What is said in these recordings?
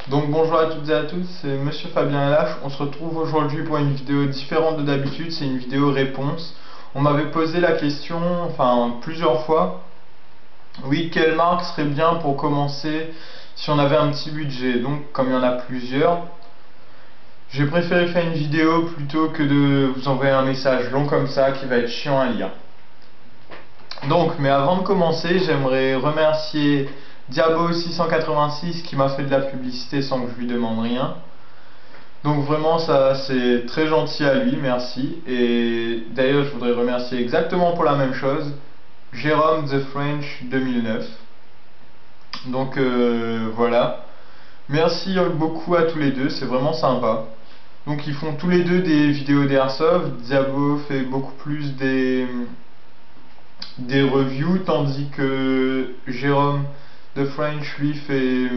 Donc bonjour à toutes et à tous, c'est Monsieur Fabien LH. On se retrouve aujourd'hui pour une vidéo différente de d'habitude, c'est une vidéo réponse. On m'avait posé la question, enfin plusieurs fois, oui, quelle marque serait bien pour commencer si on avait un petit budget. Donc comme il y en a plusieurs, j'ai préféré faire une vidéo plutôt que de vous envoyer un message long comme ça qui va être chiant à lire. Donc, mais avant de commencer, j'aimerais remercier Diabo686 qui m'a fait de la publicité sans que je lui demande rien. Donc vraiment ça c'est très gentil à lui, merci. Et d'ailleurs je voudrais remercier exactement pour la même chose Jérôme The French 2009. Donc voilà. Merci beaucoup à tous les deux, c'est vraiment sympa. Donc ils font tous les deux des vidéos d'airsoft. Diabo fait beaucoup plus des reviews, tandis que Jérôme The French lui fait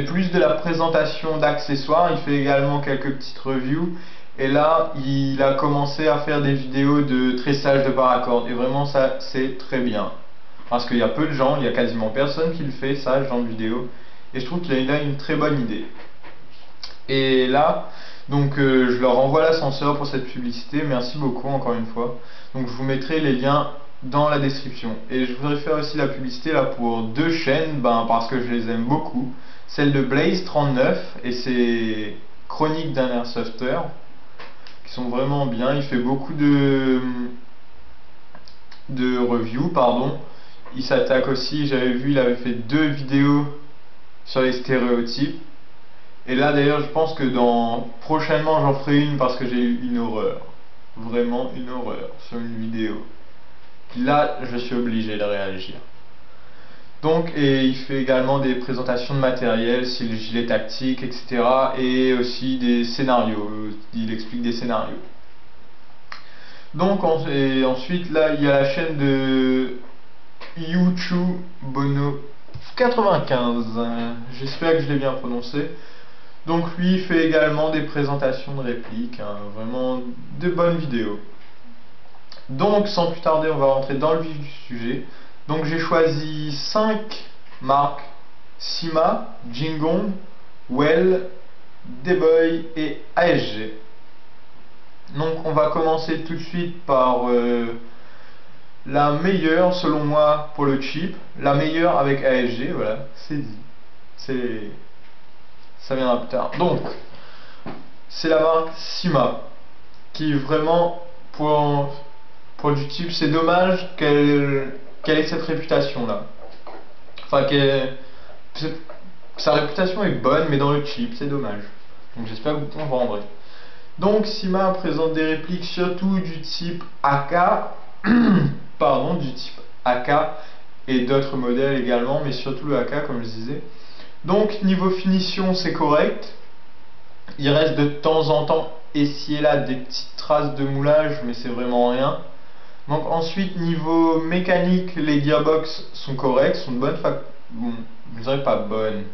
plus de la présentation d'accessoires, il fait également quelques petites reviews. Et là, il a commencé à faire des vidéos de tressage de paracord. Et vraiment, ça, c'est très bien. Parce qu'il y a peu de gens, il y a quasiment personne qui le fait, ça, ce genre de vidéo. Et je trouve qu'il a une très bonne idée. Et là, donc je leur envoie l'ascenseur pour cette publicité. Merci beaucoup encore une fois. Donc je vous mettrai les liens dans la description. Et je voudrais faire aussi la publicité là pour deux chaînes, parce que je les aime beaucoup. Celle de Blaze39 et ses chroniques d'un airsofter qui sont vraiment bien. Il fait beaucoup de reviews, pardon. Il s'attaque aussi, j'avais vu, il avait fait deux vidéos sur les stéréotypes. Et là d'ailleurs je pense que prochainement j'en ferai une parce que j'ai eu une horreur. Vraiment une horreur sur une vidéo. Là je suis obligé de réagir. Donc, et il fait également des présentations de matériel, si le gilet tactique, etc. Et aussi des scénarios. Il explique des scénarios. Donc, et ensuite, là, il y a la chaîne de Yuchu Bono 95. J'espère que je l'ai bien prononcé. Donc, lui, il fait également des présentations de répliques. Vraiment de bonnes vidéos. Donc, sans plus tarder, on va rentrer dans le vif du sujet. Donc, j'ai choisi 5 marques: Sima, Jingong, Well, Deboy et ASG. Donc, on va commencer tout de suite par la meilleure, selon moi, pour le chip. La meilleure avec ASG, voilà, c'est dit. Ça viendra plus tard. Donc, c'est la marque Sima, qui vraiment, pour du type, c'est dommage qu'elle ait cette réputation là. Enfin, sa réputation est bonne, mais dans le chip, c'est dommage. Donc j'espère que vous comprendrez. Donc Sima présente des répliques surtout du type AK, pardon, du type AK et d'autres modèles également, mais surtout le AK comme je disais. Donc niveau finition, c'est correct. Il reste de temps en temps ici et là des petites traces de moulage, mais c'est vraiment rien. Donc ensuite, niveau mécanique, les gearbox sont corrects, sont de bonne bon, je dirais pas bonne,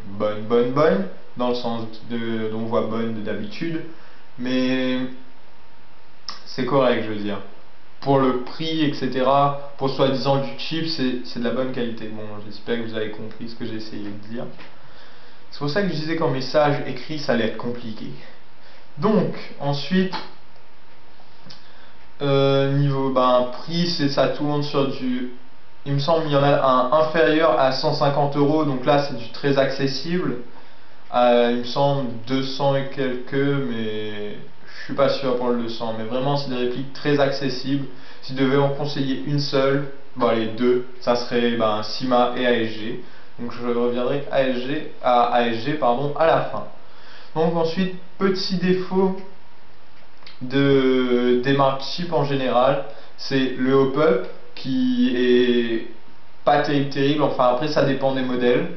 dans le sens dont on voit bonne d'habitude, mais c'est correct, je veux dire. Pour le prix, etc., pour soi-disant du cheap, c'est de la bonne qualité. Bon, j'espère que vous avez compris ce que j'ai essayé de dire. C'est pour ça que je disais qu'en message écrit, ça allait être compliqué. Donc, ensuite, niveau prix, ça tourne sur du, il me semble qu'il y en a un inférieur à 150 euros, donc là c'est du très accessible. Il me semble 200 et quelques, mais je suis pas sûr pour le 200. Mais vraiment c'est des répliques très accessibles. Si je devais en conseiller une seule, les deux, ça serait Sima et ASG. Donc je reviendrai à ASG pardon, à la fin. Donc ensuite, petit défaut des marques cheap en général, c'est le hop-up qui est pas terrible. Enfin après ça dépend des modèles.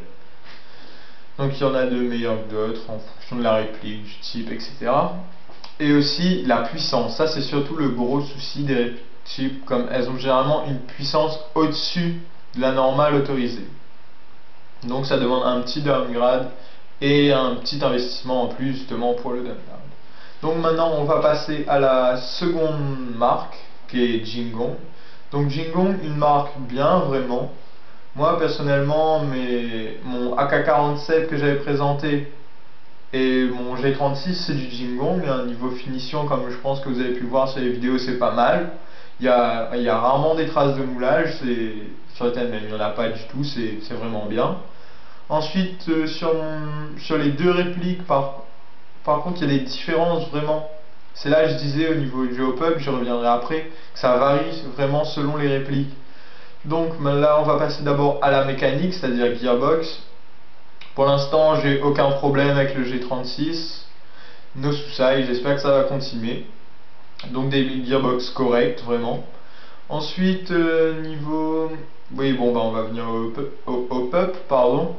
Donc il y en a de meilleurs que d'autres en fonction de la réplique, du type, etc. Et aussi la puissance. Ça c'est surtout le gros souci des répliques cheap, comme elles ont généralement une puissance au-dessus de la normale autorisée. Donc ça demande un petit downgrade et un petit investissement en plus justement pour le downgrade. Donc maintenant on va passer à la seconde marque qui est Jingong. Donc Jingong, une marque bien vraiment, Moi personnellement, mon AK-47 que j'avais présenté et mon G36 c'est du Jingong, un niveau finition comme je pense que vous avez pu voir sur les vidéos c'est pas mal. Il y a rarement des traces de moulage, sur les même il n'y en a pas du tout, c'est vraiment bien. Ensuite sur les deux répliques par contre il y a des différences vraiment. C'est là je disais au niveau du hop-up, je reviendrai après, que ça varie vraiment selon les répliques. Donc là on va passer d'abord à la mécanique, c'est-à-dire gearbox. Pour l'instant j'ai aucun problème avec le G36, no soucis, j'espère que ça va continuer. Donc des gearbox corrects vraiment. Ensuite niveau... Oui bon bah on va venir au hop-up pardon.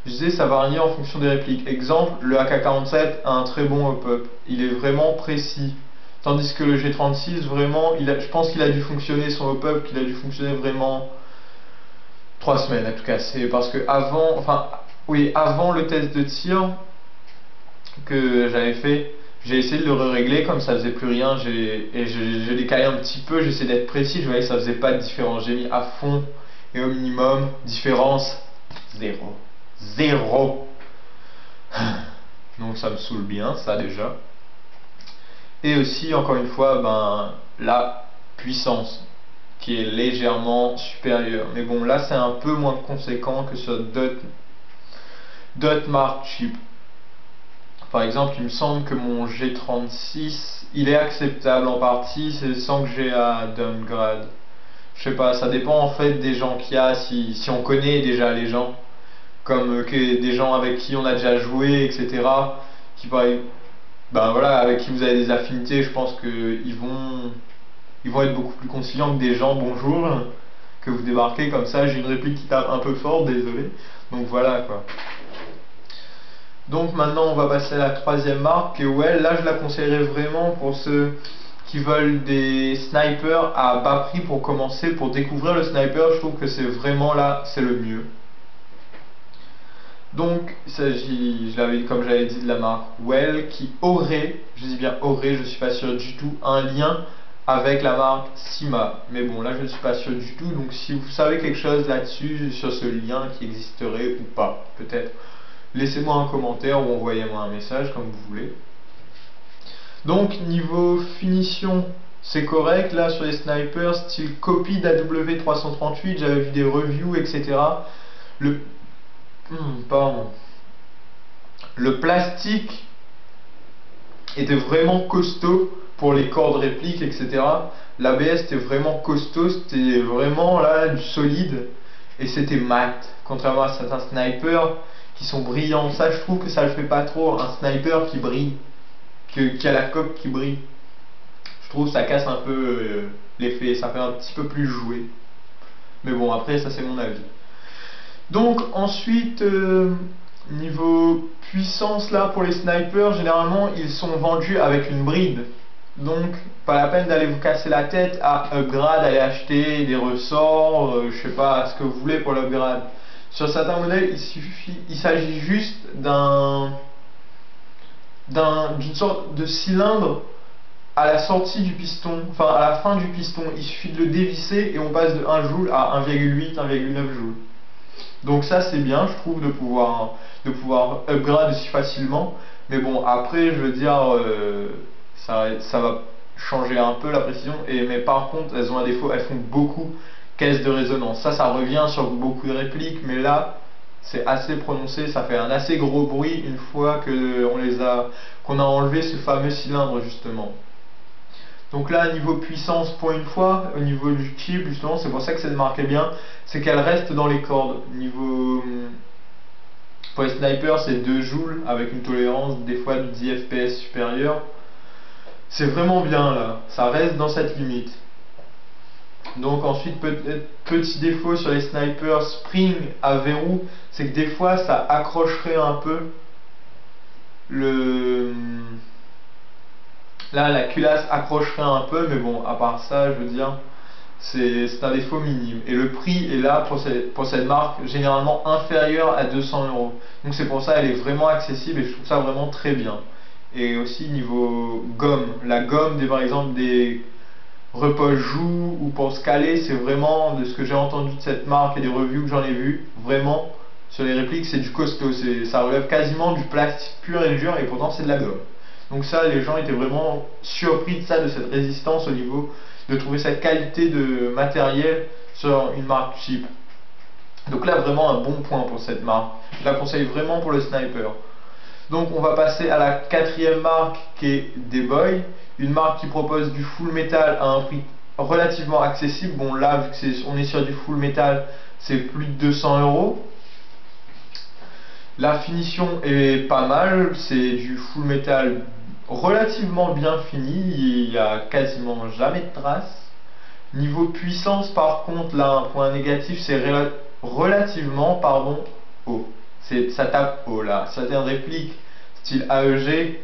Je disais ça varie en fonction des répliques. Exemple, le AK-47 a un très bon hop-up, il est vraiment précis. Tandis que le G36 vraiment, je pense qu'il a dû fonctionner son hop-up, qu'il a dû fonctionner vraiment 3 semaines en tout cas. C'est parce que avant le test de tir que j'avais fait, j'ai essayé de le régler comme ça faisait plus rien, j'ai décalé un petit peu, j'essaie d'être précis, je voyais que ça faisait pas de différence. J'ai mis à fond et au minimum, différence zéro. Zéro. Donc ça me saoule bien ça déjà. Et aussi encore une fois la puissance qui est légèrement supérieure. Mais bon là c'est un peu moins conséquent que sur d'autres marques cheap. Par exemple il me semble que mon G36 il est acceptable en partie, c'est sans que j'ai à downgrade. Je sais pas, ça dépend en fait des gens qu'il y a, si on connaît déjà les gens, comme des gens avec qui on a déjà joué, etc. Qui voilà, avec qui vous avez des affinités, je pense qu'ils vont être beaucoup plus conciliants que des gens, bonjour, que vous débarquez comme ça, j'ai une réplique qui tape un peu fort, désolé. Donc voilà quoi. Donc maintenant on va passer à la troisième marque, et ouais, là je la conseillerais vraiment pour ceux qui veulent des snipers à bas prix pour commencer, pour découvrir le sniper, je trouve que c'est vraiment là, c'est le mieux. Donc il s'agit, comme j'avais dit, de la marque Well qui aurait, je dis bien aurait, je suis pas sûr du tout, un lien avec la marque Sima. Mais bon là je ne suis pas sûr du tout, donc si vous savez quelque chose là-dessus, sur ce lien qui existerait ou pas, peut-être, laissez-moi un commentaire ou envoyez-moi un message comme vous voulez. Donc niveau finition, c'est correct là sur les snipers, style copie d'AW338, j'avais vu des reviews, etc. Le plastique était vraiment costaud pour les cordes répliques, etc. L'ABS était vraiment costaud, c'était vraiment là du solide et c'était mat. Contrairement à certains snipers qui sont brillants, ça je trouve que ça le fait pas trop. Un sniper qui brille, qui a la coque qui brille, je trouve que ça casse un peu l'effet, ça fait un petit peu plus joué. Mais bon, après ça c'est mon avis. Donc ensuite, niveau puissance là pour les snipers, généralement ils sont vendus avec une bride. Donc pas la peine d'aller vous casser la tête à upgrade, aller acheter des ressorts, je sais pas ce que vous voulez pour l'upgrade. Sur certains modèles il s'agit juste d'une sorte de cylindre à la sortie du piston, enfin à la fin du piston. Il suffit de le dévisser et on passe de 1 joule à 1,8, 1,9 joules. Donc ça c'est bien, je trouve, de pouvoir upgrade aussi facilement. Mais bon, après, je veux dire, ça va changer un peu la précision. Mais par contre, elles ont un défaut, elles font beaucoup caisse de résonance. Ça revient sur beaucoup de répliques, mais là, c'est assez prononcé. Ça fait un assez gros bruit une fois qu'on a enlevé ce fameux cylindre justement. Donc là, niveau puissance pour une fois, au niveau du chip justement, c'est pour ça que cette marque est bien, c'est qu'elle reste dans les cordes. Niveau pour les snipers, c'est 2 joules avec une tolérance des fois de 10 fps supérieure. C'est vraiment bien là, ça reste dans cette limite. Donc ensuite, peut-être petit défaut sur les snipers spring à verrou, c'est que des fois ça accrocherait un peu là la culasse accrocherait un peu, mais bon, à part ça, je veux dire, c'est un défaut minime. Et le prix est là pour cette marque généralement inférieur à 200 €. Donc c'est pour ça elle est vraiment accessible et je trouve ça vraiment très bien. Et aussi niveau gomme, la gomme par exemple repose-joue ou pour se caler. C'est vraiment, de ce que j'ai entendu de cette marque et des reviews que j'en ai vu, vraiment sur les répliques c'est du costaud, ça relève quasiment du plastique pur et dur et pourtant c'est de la gomme. Donc ça, les gens étaient vraiment surpris de ça, de cette résistance au niveau de trouver cette qualité de matériel sur une marque cheap. Donc là, vraiment un bon point pour cette marque. Je la conseille vraiment pour le sniper. Donc on va passer à la quatrième marque qui est D-Boy, une marque qui propose du full metal à un prix relativement accessible. Bon là, vu que on est sur du full metal, c'est plus de 200 €. La finition est pas mal, c'est du full metal relativement bien fini, il n'y a quasiment jamais de traces. Niveau puissance par contre, là un point négatif, c'est relativement haut. Ça tape haut là. Certaines répliques style AEG,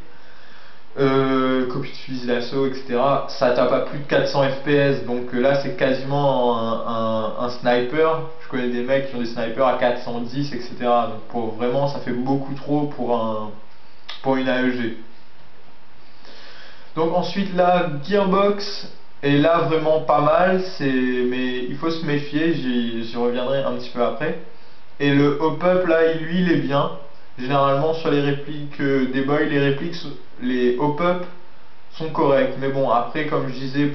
copie de fusil d'assaut, etc. ça tape à plus de 400 FPS, donc là c'est quasiment un sniper. Je connais des mecs qui ont des snipers à 410, etc. Donc vraiment ça fait beaucoup trop pour une AEG. Donc ensuite la Gearbox est là vraiment pas mal, mais il faut se méfier, j'y reviendrai un petit peu après. Et le hop-up là, lui il est bien. Généralement sur les répliques des boys, les hop-up sont corrects. Mais bon, après comme je disais,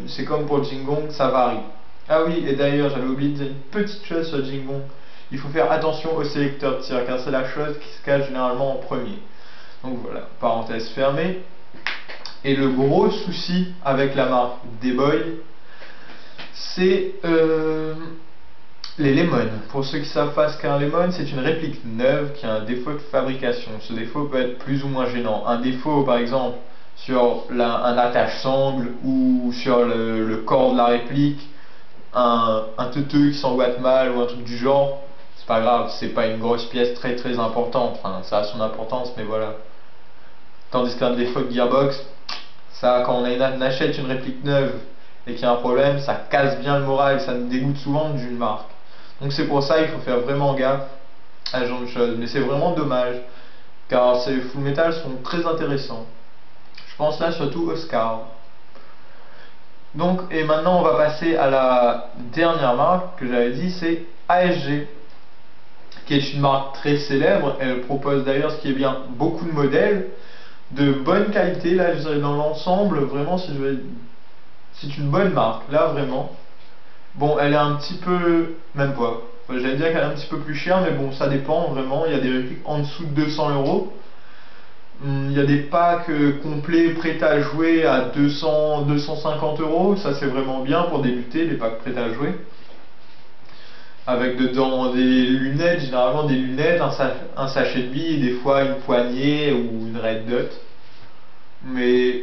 c'est comme pour Jingong, ça varie. Ah oui, et d'ailleurs j'avais oublié de dire une petite chose sur Jingong. Il faut faire attention au sélecteur de tir, car c'est la chose qui se cache généralement en premier. Donc voilà, parenthèse fermée. Et le gros souci avec la marque D-Boy, c'est les Lemon. Pour ceux qui savent pas ce qu'est un Lemon, c'est une réplique neuve qui a un défaut de fabrication. Ce défaut peut être plus ou moins gênant. Un défaut par exemple sur un attache-sangle ou sur le corps de la réplique, un teuteux qui s'emboîte mal ou un truc du genre, c'est pas grave, c'est pas une grosse pièce très très importante. Enfin, ça a son importance, mais voilà. Tandis qu'un défaut de Gearbox, ça, quand on achète une réplique neuve et qu'il y a un problème, ça casse bien le moral, ça nous dégoûte souvent d'une marque. Donc c'est pour ça il faut faire vraiment gaffe à ce genre de choses. Mais c'est vraiment dommage, car ces full metal sont très intéressants. Je pense là surtout au Scar. Donc, et maintenant on va passer à la dernière marque que j'avais dit, c'est ASG, qui est une marque très célèbre. Elle propose d'ailleurs, ce qui est bien, beaucoup de modèles de bonne qualité. Là je dirais dans l'ensemble, vraiment c'est une bonne marque, là vraiment. Bon, elle est un petit peu, même pas, j'allais dire qu'elle est un petit peu plus chère, mais bon, ça dépend vraiment. Il y a des répliques en dessous de 200 €. Il y a des packs complets prêts à jouer à 200-250 €. Ça c'est vraiment bien pour débuter, les packs prêts à jouer. Avec dedans des lunettes, généralement des lunettes, un sachet de billes, et des fois une poignée ou une red dot. Mais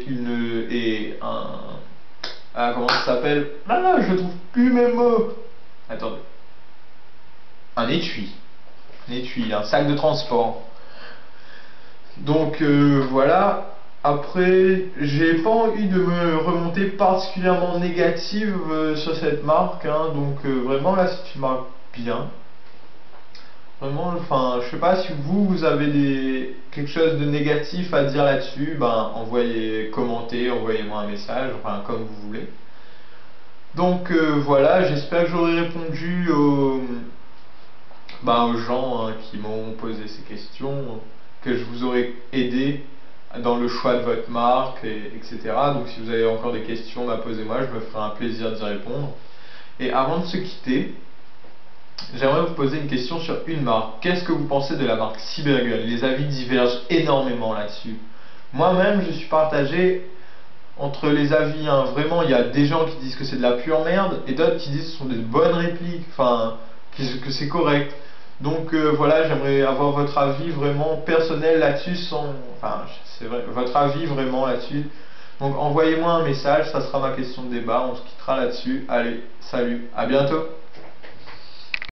comment ça s'appelle? Ah là, je trouve plus mes mots. Attendez. Un étui. Un sac de transport. Donc voilà. Après, j'ai pas envie de me remonter particulièrement négative sur cette marque, hein. Donc vraiment là, c'est une marque bien. Vraiment, enfin, je sais pas si vous avez quelque chose de négatif à dire là-dessus, ben commentez, envoyez-moi un message, enfin comme vous voulez. Donc voilà, j'espère que j'aurai répondu aux gens qui m'ont posé ces questions, que je vous aurai aidé dans le choix de votre marque, etc. Donc si vous avez encore des questions, posez-moi, je me ferai un plaisir d'y répondre. Et avant de se quitter, j'aimerais vous poser une question sur une marque. Qu'est-ce que vous pensez de la marque Cybergun? Les avis divergent énormément là-dessus. Moi-même, je suis partagé entre les avis, hein. Vraiment, il y a des gens qui disent que c'est de la pure merde et d'autres qui disent que ce sont des bonnes répliques, enfin, que c'est correct. Donc voilà, j'aimerais avoir votre avis vraiment personnel là-dessus, c'est vrai, votre avis vraiment là-dessus. Donc envoyez-moi un message, ça sera ma question de débat, on se quittera là-dessus. Allez, salut, à bientôt.